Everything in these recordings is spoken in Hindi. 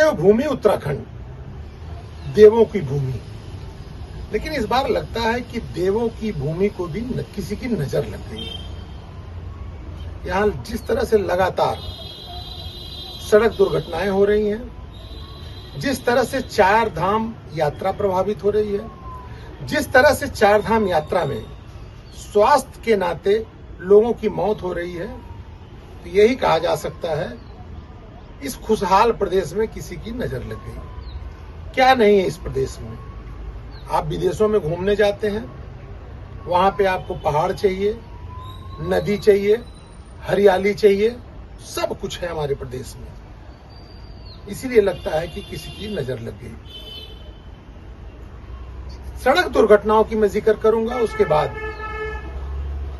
देवभूमि उत्तराखंड, देवों की भूमि। लेकिन इस बार लगता है कि देवों की भूमि को भी किसी की नजर लग गई है। यहां जिस तरह से लगातार सड़क दुर्घटनाएं हो रही हैं, जिस तरह से चार धाम यात्रा प्रभावित हो रही है, जिस तरह से चार धाम यात्रा में स्वास्थ्य के नाते लोगों की मौत हो रही है, तो यही कहा जा सकता है इस खुशहाल प्रदेश में किसी की नजर लग गई। क्या नहीं है इस प्रदेश में। आप विदेशों में घूमने जाते हैं, वहां पे आपको पहाड़ चाहिए, नदी चाहिए, हरियाली चाहिए, सब कुछ है हमारे प्रदेश में। इसीलिए लगता है कि किसी की नजर लग गई। सड़क दुर्घटनाओं की मैं जिक्र करूंगा, उसके बाद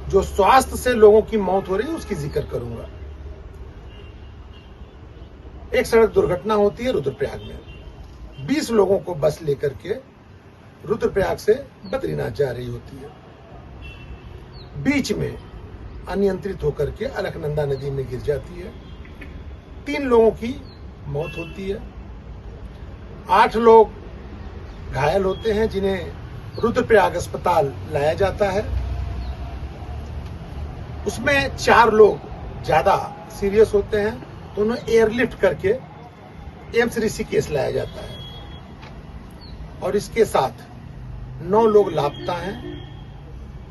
जो स्वास्थ्य से लोगों की मौत हो रही है उसकी जिक्र करूंगा। एक सड़क दुर्घटना होती है रुद्रप्रयाग में। 20 लोगों को बस लेकर के रुद्रप्रयाग से बद्रीनाथ जा रही होती है। बीच में अनियंत्रित होकर के अलकनंदा नदी में गिर जाती है। 3 लोगों की मौत होती है। 8 लोग घायल होते हैं, जिन्हें रुद्रप्रयाग अस्पताल लाया जाता है। उसमें 4 लोग ज्यादा सीरियस होते हैं, तो उन्हें एयरलिफ्ट करके एम्स ऋषिकेश लाया जाता है। और इसके साथ 9 लोग लापता हैं,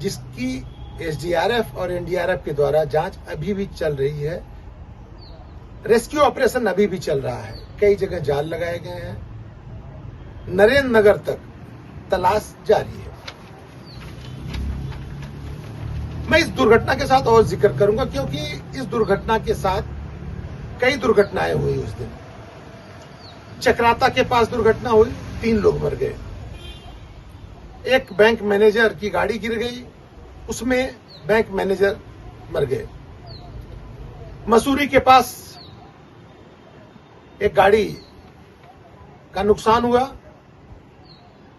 जिसकी एसडीआरएफ और एनडीआरएफ के द्वारा जांच अभी भी चल रही है। रेस्क्यू ऑपरेशन अभी भी चल रहा है। कई जगह जाल लगाए गए हैं। नरेंद्र नगर तक तलाश जारी है। मैं इस दुर्घटना के साथ और जिक्र करूंगा, क्योंकि इस दुर्घटना के साथ कई दुर्घटनाएं हुई उस दिन। चक्राता के पास दुर्घटना हुई, 3 लोग मर गए। एक बैंक मैनेजर की गाड़ी गिर गई, उसमें बैंक मैनेजर मर गए। मसूरी के पास एक गाड़ी का नुकसान हुआ,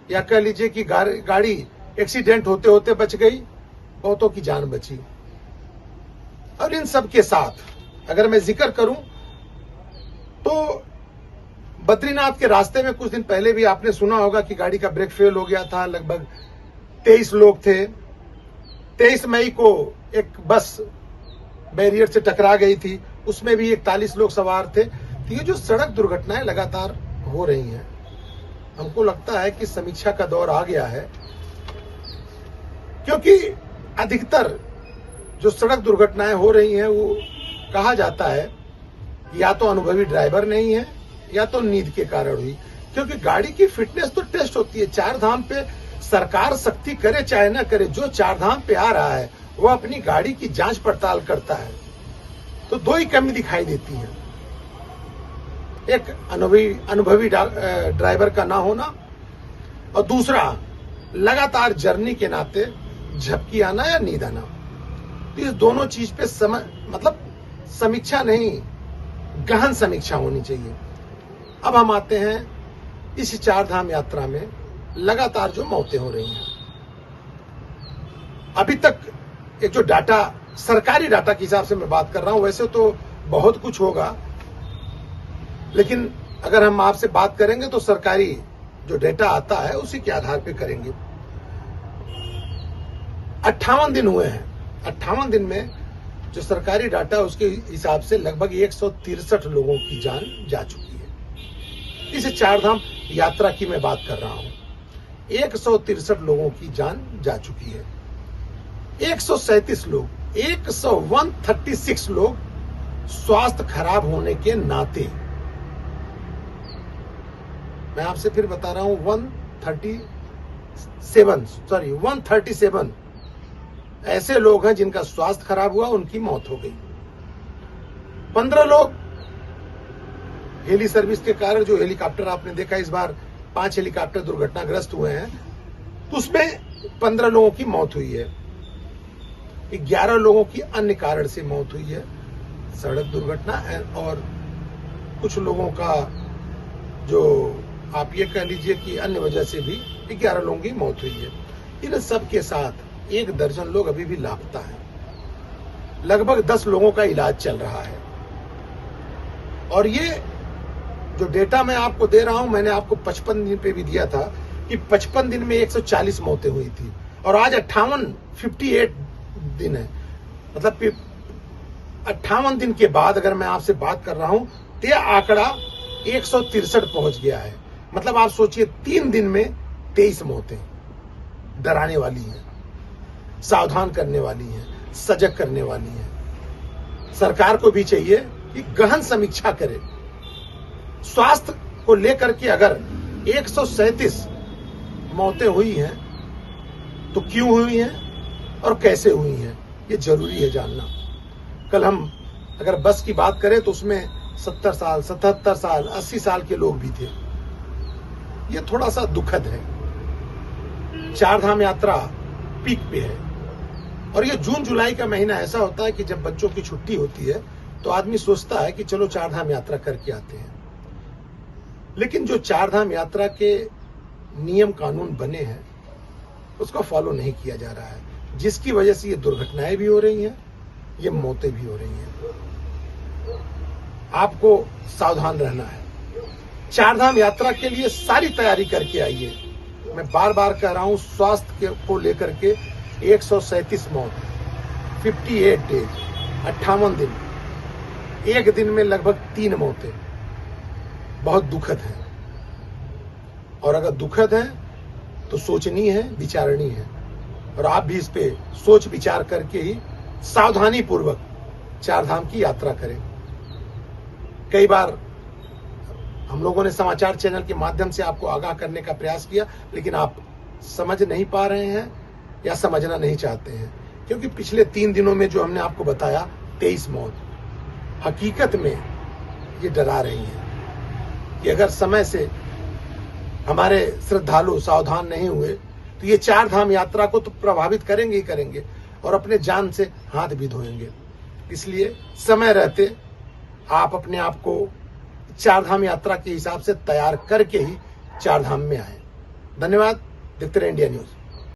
या कह लीजिए कि गाड़ी एक्सीडेंट होते होते बच गई, बहुतों की जान बची। और इन सब के साथ अगर मैं जिक्र करूं तो बद्रीनाथ के रास्ते में कुछ दिन पहले भी आपने सुना होगा कि गाड़ी का ब्रेक फेल हो गया था। लगभग 23 लोग थे। 23 मई को एक बस बैरियर से टकरा गई थी, उसमें भी 41 लोग सवार थे। तो ये जो सड़क दुर्घटनाएं लगातार हो रही हैं, हमको लगता है कि समीक्षा का दौर आ गया है, क्योंकि अधिकतर जो सड़क दुर्घटनाएं हो रही हैं वो कहा जाता है या तो अनुभवी ड्राइवर नहीं है, या तो नींद के कारण हुई। क्योंकि गाड़ी की फिटनेस तो टेस्ट होती है। 4 धाम पे सरकार सख्ती करे चाहे ना करे, जो 4 धाम पे आ रहा है वो अपनी गाड़ी की जांच पड़ताल करता है। तो 2 ही कमी दिखाई देती है, एक अनुभवी ड्राइवर का ना होना, और दूसरा लगातार जर्नी के नाते झपकी आना या नींद आना। तो इस दोनों चीज पे समीक्षा नहीं, गहन समीक्षा होनी चाहिए। अब हम आते हैं इस 4 धाम यात्रा में लगातार जो मौतें हो रही हैं। अभी तक एक जो डाटा, सरकारी डाटा के हिसाब से मैं बात कर रहा हूं, वैसे तो बहुत कुछ होगा, लेकिन अगर हम आपसे बात करेंगे तो सरकारी जो डेटा आता है उसी के आधार पर करेंगे। 58 दिन हुए हैं। 58 दिन में जो सरकारी डाटा उसके हिसाब से लगभग 163 लोगों की जान जा चुकी है। इस 4 धाम यात्रा की मैं बात कर रहा हूं। 163 लोगों की जान जा चुकी है। 137 लोग 136 लोग स्वास्थ्य खराब होने के नाते, मैं आपसे फिर बता रहा हूं, 137 ऐसे लोग हैं जिनका स्वास्थ्य खराब हुआ, उनकी मौत हो गई। 15 लोग हेली सर्विस के कारण, जो हेलीकॉप्टर आपने देखा इस बार 5 हेलीकॉप्टर दुर्घटनाग्रस्त हुए हैं, तो उसमें 15 लोगों की मौत हुई है। 11 लोगों की अन्य कारण से मौत हुई है, सड़क दुर्घटना, और कुछ लोगों का जो आप ये कह लीजिए कि अन्य वजह से भी 11 लोगों की मौत हुई है। इन सब के साथ 1 दर्जन लोग अभी भी लापता हैं। लगभग 10 लोगों का इलाज चल रहा है। और ये जो डेटा मैं आपको दे रहा हूं, मैंने आपको 55 दिन पे भी दिया था कि 55 दिन में 140 मौतें हुई थी, और आज 58 दिन है। मतलब 58 दिन के बाद अगर मैं आपसे बात कर रहा हूं तो यह आंकड़ा 163 पहुंच गया है। मतलब आप सोचिए 3 दिन में 23 मौतें। डराने वाली हैं, सावधान करने वाली हैं, सजग करने वाली हैं। सरकार को भी चाहिए कि गहन समीक्षा करे। स्वास्थ्य को लेकर के अगर 137 मौतें हुई हैं तो क्यों हुई हैं और कैसे हुई हैं, ये जरूरी है जानना। कल हम अगर बस की बात करें तो उसमें 70 साल, 77 साल, 80 साल के लोग भी थे। ये थोड़ा सा दुखद है। चारधाम यात्रा पीक पे है, और ये जून जुलाई का महीना ऐसा होता है कि जब बच्चों की छुट्टी होती है तो आदमी सोचता है कि चलो चारधाम यात्रा करके आते हैं। लेकिन जो चारधाम यात्रा के नियम कानून बने हैं उसका फॉलो नहीं किया जा रहा है, जिसकी वजह से ये दुर्घटनाएं भी हो रही हैं, ये मौतें भी हो रही हैं। आपको सावधान रहना है। चारधाम यात्रा के लिए सारी तैयारी करके आइए। मैं बार बार कह रहा हूं, स्वास्थ्य को लेकर के 137 मौत, 58 डेज, 58 दिन, एक दिन में लगभग 3 मौतें, बहुत दुखद है। और अगर दुखद है तो सोचनी है, विचारनी है, और आप भी इस पे सोच विचार करके ही सावधानी पूर्वक चारधाम की यात्रा करें। कई बार हम लोगों ने समाचार चैनल के माध्यम से आपको आगाह करने का प्रयास किया, लेकिन आप समझ नहीं पा रहे हैं या समझना नहीं चाहते हैं, क्योंकि पिछले 3 दिनों में जो हमने आपको बताया 23 मौत, हकीकत में ये डरा रही हैं कि अगर समय से हमारे श्रद्धालु सावधान नहीं हुए तो ये चारधाम यात्रा को तो प्रभावित करेंगे ही करेंगे, और अपने जान से हाथ भी धोएंगे। इसलिए समय रहते आप अपने आप को चारधाम यात्रा के हिसाब से तैयार करके ही चारधाम में आए। धन्यवाद। देखते रहे इंडिया न्यूज।